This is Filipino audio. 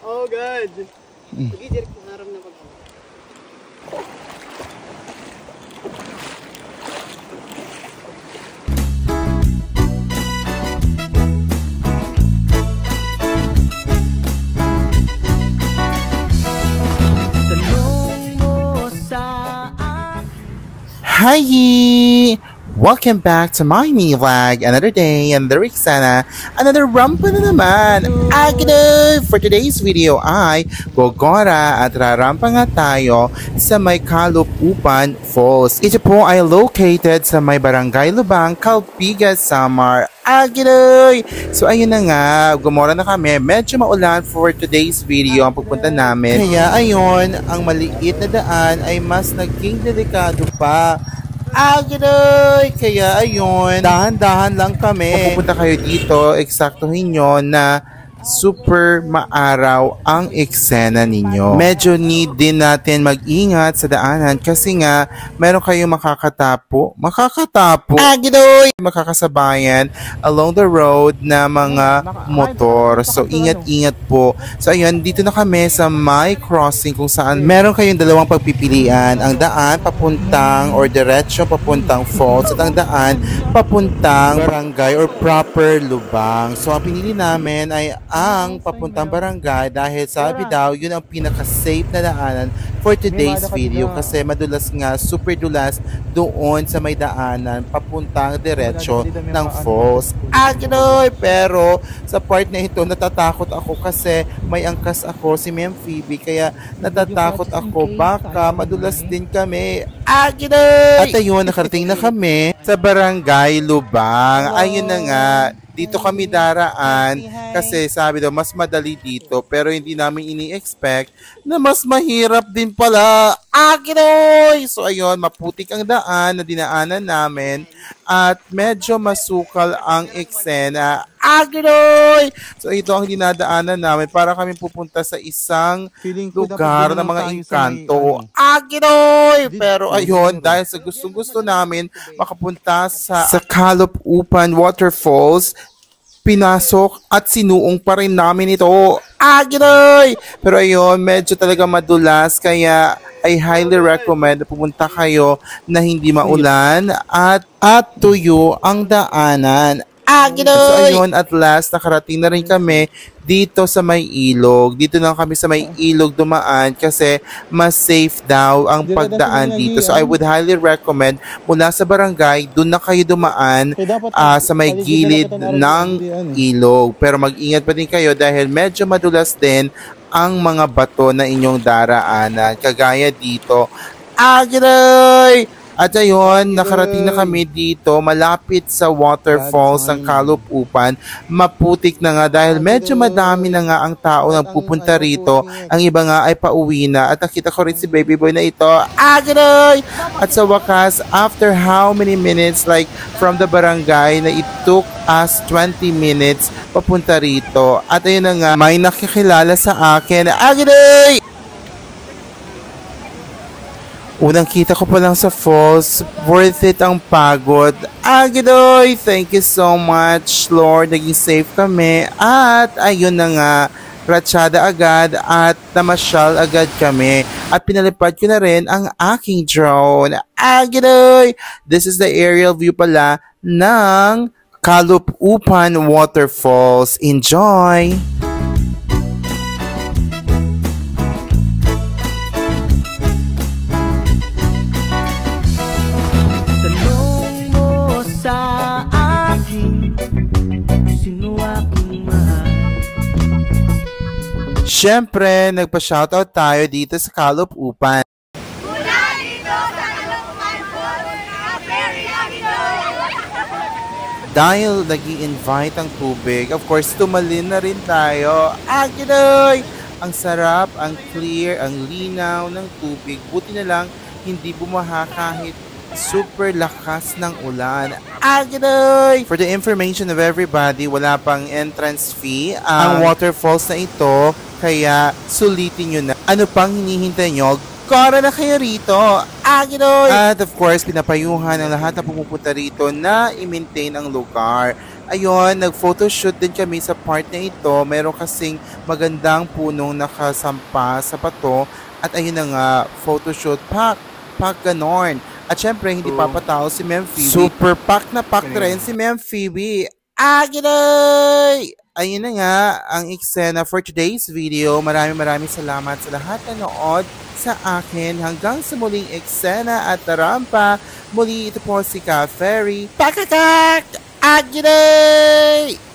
Oh God. Sige, direct na haram na pag. Hi! Welcome back to my mini vlog. Another day, another eksena, another rampa na naman. Agad! For today's video ay gogora at rarampa nga tayo sa may Kalupupan Falls. Ito po ay located sa may Barangay Lubang, Calpigas, Samar. Agidoy! So ayun na nga, gumora na kami. Medyo maulan for today's video ang pagpunta namin. Kaya ayun, ang maliit na daan ay mas naging delikado pa. Agidoy! Kaya ayun, dahan-dahan lang kami. Kung pupunta kayo dito, eksaktuhin nyo na super maaraw ang eksena ninyo. Medyo need din natin mag-ingat sa daanan kasi nga meron kayong makakatapo, agidoy! Makakasabayan along the road na mga motor. So ingat-ingat po. So ayun, dito na kami sa my crossing kung saan meron kayong dalawang pagpipilian. Ang daan papuntang or diretso papuntang falls at ang daan papuntang barangay or proper lubang. So ang pinili namin ay ang papuntang barangay dahil sabi daw yun ang pinaka-safe na daanan for today's video kasi madulas nga, super dulas doon sa may daanan papuntang diretso ng falls. Agnoy! Pero sa part na ito natatakot ako kasi may angkas ako si Ma'am Phoebe kaya natatakot ako baka madulas din kami. Agnoy! At ayun, nakarating na kami sa barangay Lubang. Ayun na nga, dito kami daraan kasi sabi daw mas madali dito pero hindi namin ini-expect na mas mahirap din pala. Aginoy! So ayun, maputik ang daan na dinaanan namin at medyo masukal ang eksena. Aginoy! So ito ang dinadaanan namin para kami pupunta sa isang lugar ng mga engkanto. Aginoy! Pero ayun, dahil sa gustong-gusto namin makapunta sa Kalupupan Waterfalls, pinasok at sinuong pa rin namin ito. Aginoy! Pero ayun, medyo talaga madulas kaya I highly recommend na pumunta kayo na hindi maulan at tuyo ang daanan. Aginoy! So ayun, at last nakarating na rin kami dito sa may ilog. Dito lang kami sa may ilog dumaan kasi mas safe daw ang pagdaan dito. So I would highly recommend mula sa barangay, doon na kayo dumaan sa may gilid ng ilog. Pero mag-ingat pa din kayo dahil medyo madulas din ang mga bato na inyong daraanan. Kagaya dito. Aginoy! At ayun, nakarating na kami dito, malapit sa waterfalls ng Kalupupan. Maputik na nga dahil medyo madami na nga ang tao na pupunta rito. Ang iba nga ay pauwi na. At nakita ko rin si baby boy na ito. Aganoy! At sa wakas, after how many minutes, like from the barangay, na it took us 20 minutes papunta rito. At ayun na nga, may nakikilala sa akin. Aganoy! Unang kita ko pa lang sa falls, worth it ang pagod. Agidoy! Thank you so much, Lord. Naging safe kami. At ayun na nga, ratsyada agad at namasyal agad kami. At pinalipad ko na rin ang aking drone. Agidoy! This is the aerial view pala ng Kalupupan Waterfalls. Enjoy! Siyempre, nagpa-shoutout tayo dito sa Kalupupan. Mula dito sa Kalupupan Falls, very Dahil nag-i-invite ang tubig, of course, tumalin na rin tayo. Aginoy! Ang sarap, ang clear, ang linaw ng tubig. Buti na lang, hindi bumaha kahit super lakas ng ulan. Aginoy! For the information of everybody, wala pang entrance fee ang waterfalls na ito. Kaya sulitin nyo na. Ano pang hinihintay nyo? Kora na kayo rito. Aginoy! At of course, pinapayuhan ang lahat na pumupunta rito na i-maintain ang lugar. ayun, nag-photoshoot din kami sa part na ito. Meron kasing magandang punong nakasampa sa bato. At ayun na nga, photoshoot, pak ganon. At syempre, hindi papatao si Ma'am Phoebe. Super pack na pack rin si Ma'am Phoebe. Agiday! Ayun na nga ang eksena for today's video. Maraming salamat sa lahat na nanood sa akin. Hanggang sa muling eksena at tarampa. Muli ito po si Ka Fairy. Pakakak! Agiday!